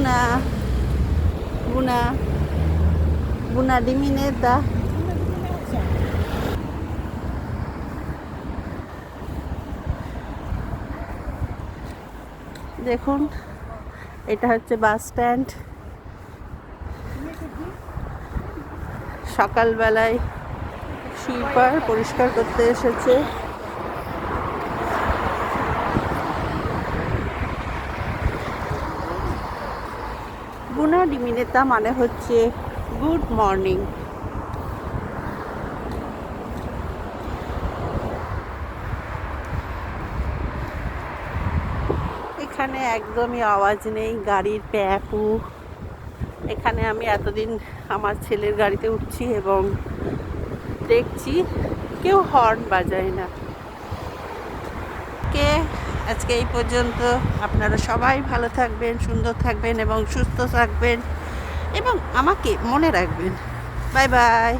Buna, Buna, Buna Dimineta. দেখুন, এটা হচ্ছে বাস স্ট্যান্ড। সকালবেলায় সুইপার পরিষ্কার করতে এসেছে। বুনা ডিমিনেতা মানে হচ্ছে গুড মর্নিং। এখানে একদমই আওয়াজ নেই গাড়ির প্যাপু। এখানে আমি এতদিন আমার ছেলের গাড়িতে উঠছি এবং দেখছি কেউ হর্ন বাজায় না। আজকে এই পর্যন্ত। আপনারা সবাই ভালো থাকবেন, সুন্দর থাকবেন এবং সুস্থ থাকবেন এবং আমাকে মনে রাখবেন। Bye bye.